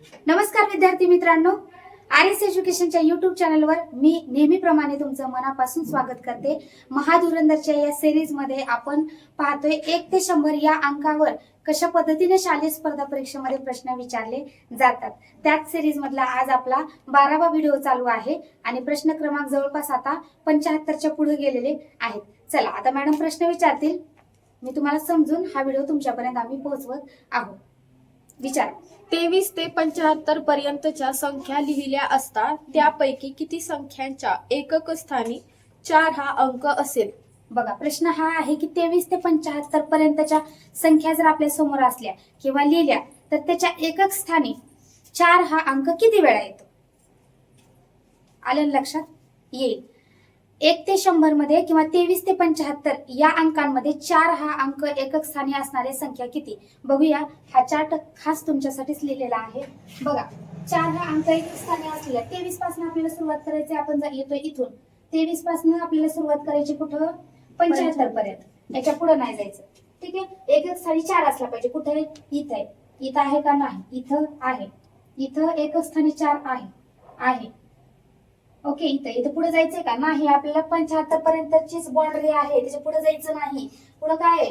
नमस्कार विद्यार्थी मित्रांनो, आर.एस. एज्युकेशनच्या युट्यूब चॅनलवर मी नेहमीप्रमाणे तुमचं मनापासून स्वागत करते। महाधुरंधरच्या या सिरीज मध्ये आपण पाहतोय 1 ते 100 या अंकावर कशा पद्धतीने शालेय स्पर्धा परीक्षेमध्ये प्रश्न विचारले जातात। त्याच सिरीज मधला आज आपला 12वा व्हिडिओ चालू आहे आणि प्रश्न क्रमांक जवळपास आता 75च्या पुढे गेलेले आहेत। चला आता मॅडम प्रश्न विचारतील, मी तुम्हाला समजून हा व्हिडिओ तुमच्यापर्यंत आम्ही पोहोचवत आहोत। विचार। 23 ते 75 पर्यंतच्या संख्या लिहिल्या असता त्यापैकी किती संख्यांच्या एकक स्थानी 4 हा अंक असेल? बघा प्रश्न हा आहे की 23 ते 75 पर्यंतच्या संख्या जर आपल्या समोर असल्या किंवा लिहिल्या तर त्याच्या एकक स्थानी 4 हा अंक किती वेळा येतो? आलं लक्षात येईल। 1 ते 100 मध्ये किंवा 23 ते 75 या अंकांमध्ये 4 हा अंक एकक स्थानी असणारे संख्या किती? बघूया, हा चार्ट खास तुमच्यासाठीच लिहिलेला आहे। बघा 4 हा अंक एकक स्थानी असलेला 23 पासून आपल्याला सुरुवात करायची। आपण येतोय इथून 23 पासून आपल्याला सुरुवात करायची कुठं? 75 पर्यंत, याच्या पुढे नाही जायचं। ठीक आहे, एकक स्थानी 4 असला पाहिजे। कुठे? इथे। इथं आहे का? नाही, इथं आहे। इथं एकक स्थानी 4 आहे। ओके, इथं पुढे जायचंय का? नाही, आपल्याला 75 पर्यंतचीच बाउंड्री आहे, त्याच्या पुढे जायचं नाही। पुढे काय आहे?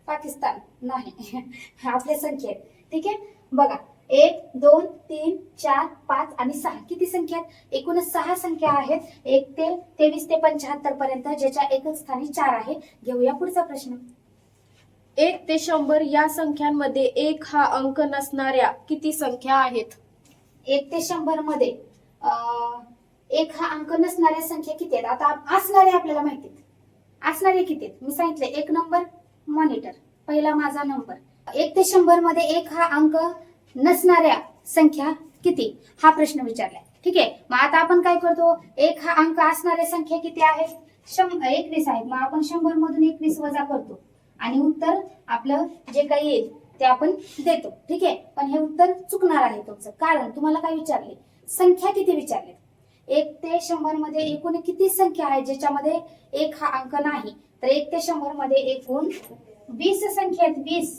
पाकिस्तान नाही आपल्या संख्या आहेत। ठीक आहे, बघा 1 2 3 4 5 आणि 6 किती संख्या आहेत? एकूण 6 संख्या आहेत 1 ते 23 ते 75 पर्यंत, ज्याच्या एकक स्थानी 4 आहे। घेऊया पुढचा प्रश्न। 1 ते 100 या संख्यांमध्ये 1 हा अंक नसणाऱ्या किती संख्या आहेत? 1 ते 100 मध्ये 1 हा अंक नसणाऱ्या संख्या किती आहेत? आता असणारे आपल्याला माहिती आहेत, असणारे किती आहेत मी सांगितले। 1 नंबर मॉनिटर, पहिला माझा नंबर। 1 ते 100 मध्ये 1 हा अंक नसणाऱ्या संख्या किती हा प्रश्न विचारलाय। ठीक आहे, मग आता आपण काय करतो? 1 हा अंक असणाऱ्या संख्या किती आहेत? 21 आहेत। मग आपण 100 मधून 21 वजा करतो आणि उत्तर आपलं जे काही येईल ते आपण देतो। ठीक आहे, पण हे उत्तर चुकणार आहे तुमचं, कारण तुम्हाला काय विचारले? संख्या किती विचारले। 1 ते 100 मध्ये एकूण किती संख्या आहे ज्याच्यामध्ये 1 हा अंक नाही? तर 1 ते 100 मध्ये एकूण 20 संख्या आहेत। 20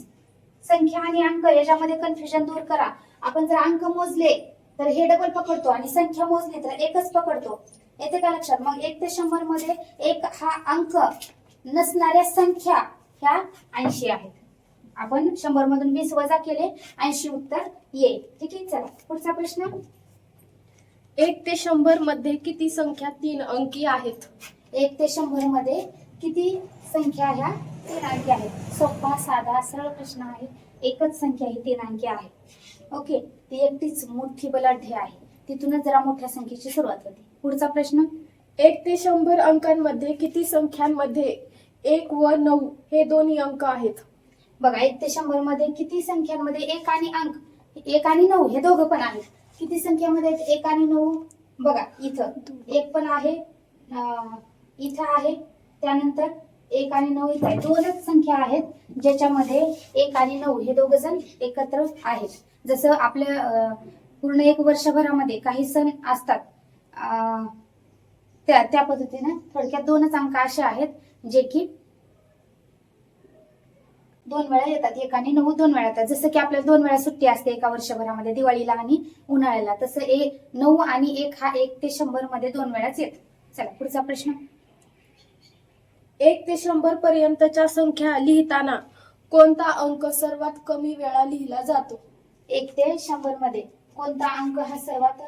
संख्या आणि अंक याच्यामध्ये कन्फ्युजन दूर करा। आपण जर अंक मोजले तर हे डबल पकडतो आणि संख्या मोजली तर एकच पकडतो। येते का लक्षात? मग 1 ते 100 मध्ये 1 हा अंक नसणाऱ्या संख्या ह्या 80 आहेत। आपण 100 मधून 20 वजा केले, 80 उत्तर येईल। ठीक आहे, चला पुढचा प्रश्न। 1 ते 100 मध्ये किती संख्या 3 अंकी आहेत? 1 ते 100 मध्ये किती संख्या ह्या 3 अंकी आहेत? सोपा साधा सरळ प्रश्न आहे। एकच संख्या ही 3 अंकी आहे। ओके, ती एकटीच मोठी बलाढ्य आहे, तिथूनच जरा मोठ्या संख्येची सुरुवात होते। पुढचा प्रश्न। 1 ते 100 अंकांमध्ये किती संख्यांमध्ये 1 व 9 हे दोन्ही अंक आहेत? बघा 1 ते 100 मध्ये किती संख्यांमध्ये 1 आणि अंक 1 आणि 9 हे दोघं पण आहेत। किती संख्यामध्ये 1 आणि 9? बघा इथं 1 पण आहे, इथं आहे, त्यानंतर 1 आणि 9 इथं आहे। दोनच संख्या आहेत ज्याच्यामध्ये 1 आणि 9 हे दोघ जण एकत्र आहेत। जसं आपल्या पूर्ण एक वर्षभरामध्ये काही सण असतात, त्या पद्धतीने थोडक्यात दोनच अंक असे आहेत जे की 2 वेळा येतात। 1 आणि 9 2 वेळा येतात। जसं की आपल्याला 2 वेळा सुट्टी असते एका वर्षभरामध्ये, दिवाळीला आणि उन्हाळ्याला, तसं 9 आणि 1 हा 1 ते 100 मध्ये 2 वेळाच येत। चला पुढचा प्रश्न। 1 ते 100 पर्यंतच्या संख्या लिहिताना कोणता अंक सर्वात कमी वेळा लिहिला जातो? 1 ते 100 मध्ये कोणता अंक हा सर्वात?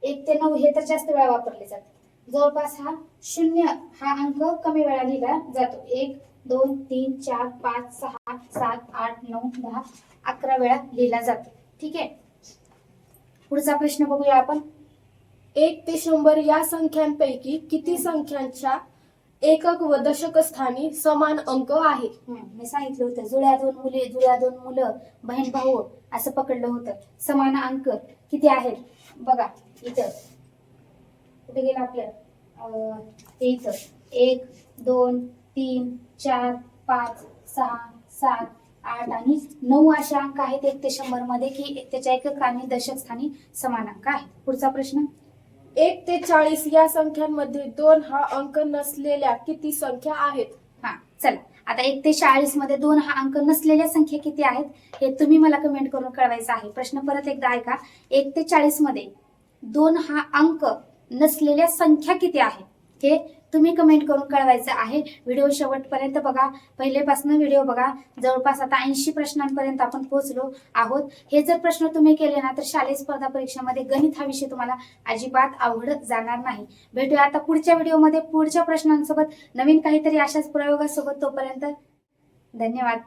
1 ते 9 हे तर जास्त वेळा वापरले जातात। जवळपास हा 0 हा अंक कमी वेळा लिहिला जातो। 1 2 3 4 5 6 7 8 9 10 11 वेळा लिहिला जातो। ठीक आहे, पुढचा प्रश्न बघूया आपण। 1 ते 100 या संख्यांपैकी किती संख्यांच्या एकक व दशक स्थानी समान अंक आहे? मी सांगितलं होतं, जुळ्या 2 मुले, जुळ्या 2 मुलं, बहीण भाऊ असं पकडलं होतं। समान अंक किती आहेत? बघा इथं कुठे गेलं आपलं? इथं 1 2 3 4 5 6 7 8 आणि 9 असे अंक आहेत 1 ते 100 मध्ये की त्याच्या एकक आणि दशक स्थानी समान अंक आहेत। पुढचा प्रश्न। 1 ते 40 या संख्यांमध्ये 2 हा अंक नसलेल्या किती संख्या आहेत? चला आता 1 ते 40 मध्ये 2 हा अंक नसलेल्या संख्या किती आहेत हे तुम्ही मला कमेंट करून कळवायचं आहे. प्रश्न परत एकदा ऐका. 1 ते 40 मध्ये 2 हा अंक नसलेल्या संख्या किती आहेत हे तुम्ही कमेंट करून कळवायचं आहे. व्हिडिओ शेवटपर्यंत बघा, पहिलेपासून व्हिडिओ बघा. जवळपास आता 80 प्रश्नांपर्यंत आपण पोहोचलो आहोत. हे जर प्रश्न तुम्ही केले ना तर शालेय स्पर्धा परीक्षेमध्ये गणित हा विषय तुम्हाला अजिबात अवघड जाणार नाही. भेटूया आता पुढच्या व्हिडिओमध्ये पुढच्या प्रश्नांसोबत, नवीन काहीतरी अशाच प्रयोगासोबत. तोपर्यंत धन्यवाद.